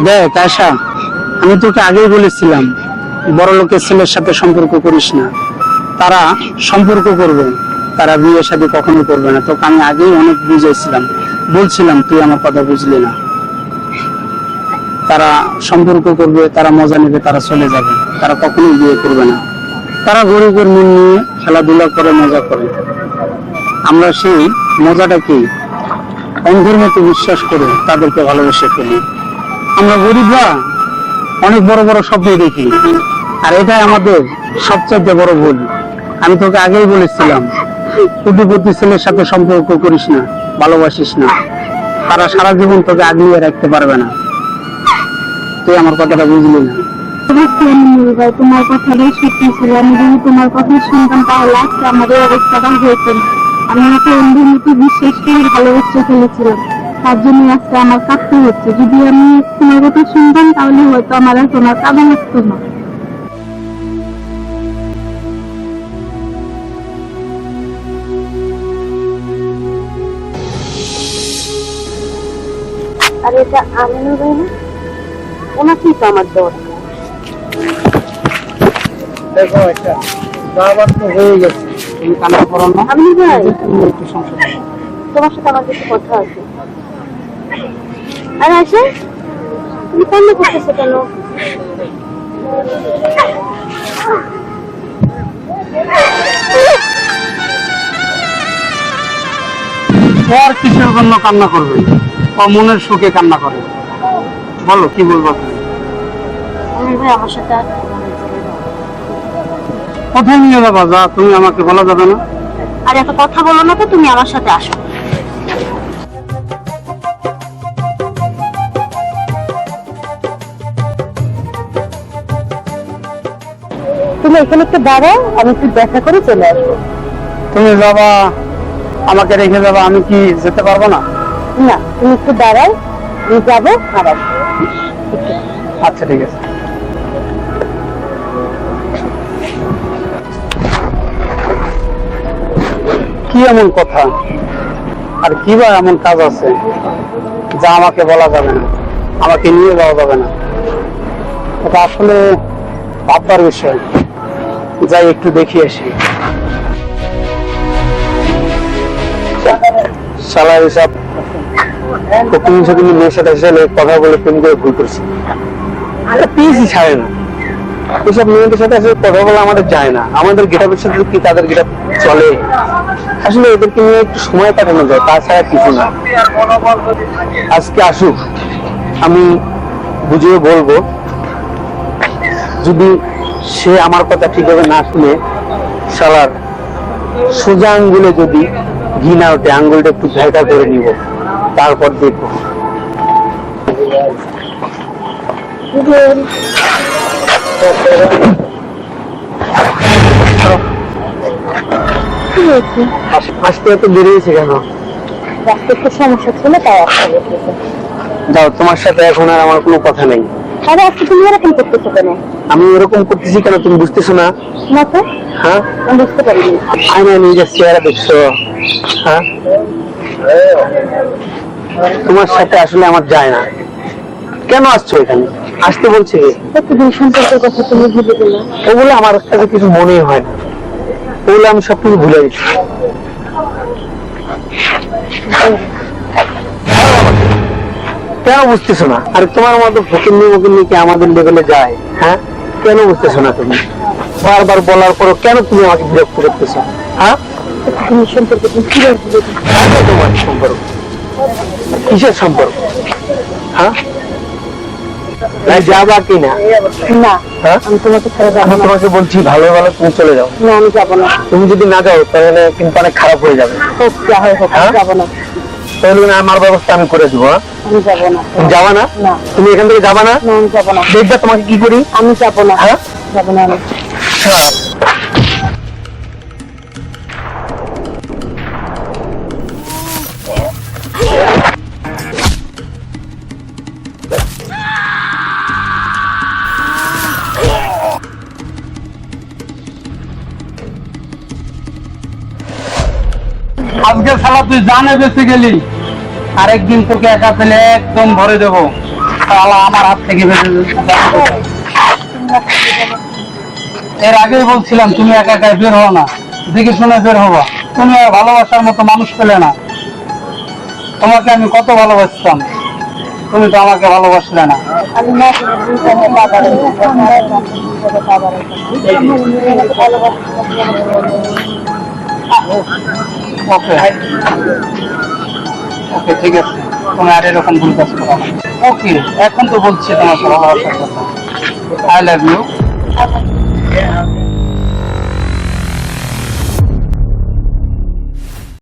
দেখ আশা, আমি তোকে আগেই বলেছিলাম বড় লোকের ছেলের সাথে সম্পর্ক করিস না। তারা সম্পর্ক করবে, তারা বিয়ে শাদী কখনো করবে না। তোকে আমি আগেই অনেক বুঝাইছিলাম, বলছিলাম, তুই আমার কথা বুঝলি না। তারা সম্পর্ক করবে, তারা মজা নেবে, তারা চলে যাবে, তারা কখনোই বিয়ে করবে না। তারা গরিবের মন নিয়ে খেলাধুলা করে, মজা করে। আমরা সেই মজাটা কি অন্ধের মতো বিশ্বাস করে তাদেরকে ভালোবেসে ফেলি। আমরা গরিবরা অনেক বড় বড় স্বপ্ন দেখি, আর এটাই আমাদের সবচেয়ে বড় ভুল। আমি তোকে আগেই বলেছিলাম, কোটিপতি ছেলের সাথে সম্পর্ক করিস না, ভালোবাসিস না। তারা সারা জীবন তোকে আগলিয়ে রাখতে পারবে না। তুই আমার কথাটা বুঝলি না। তোমার কথাটাই সত্যি ছিল। আমি যদি তোমার কথা শুনতাম তাহলে আজকে আমাদের অবস্থাটা হয়েছে না। আমি ওকে অন্ধের মতো বিশ্বাস করে ভালোবেসে ফেলেছিলাম, তার জন্য আজকে আমার কাঁদতে হচ্ছে। যদি আমি তোমার কথা শুনতাম তাহলে হয়তো আমার আর তোমার কাঁদা লাগতো না। আর এটা আমিনুর ভাই না? ওনাকেই তো আমার দরকার। দেখো এটা বাবার তো হয়ে গেছে, তুমি কান্না করো না। আমি ভাই, একটু সংশোধন করো। তোমার সাথে আমার কিছু কথা আছে। আর আসে, তুমি কান্না করতেছো কেন? আর কিসের জন্য কান্না করবে? ও মনের সুখে কান্না করে। বলো কি বলবো তুমি? আমি ভাই আমার সাথে কোথায় নিয়ে যাবা? যা, তুমি আমাকে বলা যাবে না। আর একটা কথা বলো না তো, তুমি আমার সাথে আসো। তুমি এখানে একটু দাঁড়াও, আমি একটু দেখা করে চলে আসবো। তুমি যাবা, আমাকে রেখে যাবা, আমি কি যেতে পারবো না? না, তুমি একটু দাঁড়াও, আমি যাবো আর আসবো। আচ্ছা ঠিক আছে। কি এমন কথা আর কি বা এমন কাজ আছে যা আমাকে বলা যাবে না, আমাকে নিয়ে যাওয়া যাবে না? এটা আসলে ভাববার বিষয়। যাই একটু দেখি আসি। শালা হিসাব মেয়ের সাথে কথা বলে প্রেম করে ভুল করছি। পিসই ছাড়ে না। এসব মেয়েদের সাথে আসলে কথা বলা আমাদের যায় না। আমাদের গেটাপের সাথে কি তাদের গেটাপ চলে? আসলে এদেরকে নিয়ে একটু সময় কাটানো যায়, তাছাড়া কিছু না। আজকে আসুক, আমি বুঝিয়ে বলবো। যদি সে আমার কথা ঠিকভাবে না শুনে, শালার সোজা আঙ্গুলে যদি ঘি না ওঠে, আঙ্গুলটা একটু ঝাঁকা করে নিব, তারপর দেখবো। আসতে এত দেরি হয়েছে কেন? রাস্তায় একটু সমস্যা ছিল, তাই আসতে বলতেছে। যাও, তোমার সাথে এখন আর আমার কোনো কথা নেই। আরে আজকে তুমি এরকম করতেছো কেন? আমি এরকম করতেছি কেন তুমি বুঝতেছো না? না তো, হ্যাঁ, আমি বুঝতে পারিনি। আয়না নিজের চেহারা দেখছো? হ্যাঁ, তোমার সাথে আসলে আমার যায় না। কেন আসছো এখানে? আসতে বলছে প্রতিদিন সম্পর্কের কথা তুমি ভুলে গেলে। ওগুলো আমার কাছে কিছু মনেই হয় না। ওগুলো আমি সবকিছু ভুলে গেছি। কেন বুঝতেছো না? আর তোমার মতো ফকিন্নি কি আমাদের লেভেলে যায়? হ্যাঁ, কেন বুঝতেছো না তুমি? বারবার বলার পরও কেন তুমি আমাকে বিরক্ত করতেছো? হ্যাঁ, প্রতিদিন সম্পর্কে তুমি কিভাবে ভুলে গেলে? তোমার সম্পর্ক কিসের সম্পর্ক? হ্যাঁ, যাবা কি না? না, হ্যাঁ, আমি তোমাকে ছেড়ে যাবো আমি না। তোমাকে বলছি ভালো ভালো তুমি চলে যাও। না, আমি যাবো না। তুমি যদি না যাও তাহলে কিন্তু অনেক খারাপ হয়ে যাবে। হোক যা হয় হোক, আমি হ্যাঁ? যাবো না। তাহলে আমার ব্যবস্থা আমি করে দেবো। আমি যাবো না। তুমি যাবা না? না। তুমি এখান থেকে যাবা না? না, আমি যাবো না। দেখবা তোমাকে কি করি। আমি যাবো না। হ্যাঁ, যাবো না আমি। আজকে শালা তুই জানে বেঁচে গেলি, আরেকদিন তোকে একা পেলে একদম ভরে দেবো। তাহলে আমার হাত থেকে বেঁচে যাবে। এর আগেই বলছিলাম তুমি একা একা বের হও না, দেখে শুনে বের হবা। তুমি আর ভালোবাসার মতো মানুষ পেলে না। তোমাকে আমি কত ভালোবাসতাম, তুমি তো আমাকে ভালোবাসলে না। আমি না ওকে ওকে, ঠিক আছে, তুমি আর এরকম ভুল কাজ করো না। ওকে, এখন তো বলছি তোমাকে ভালোবাসার কথা। I love you.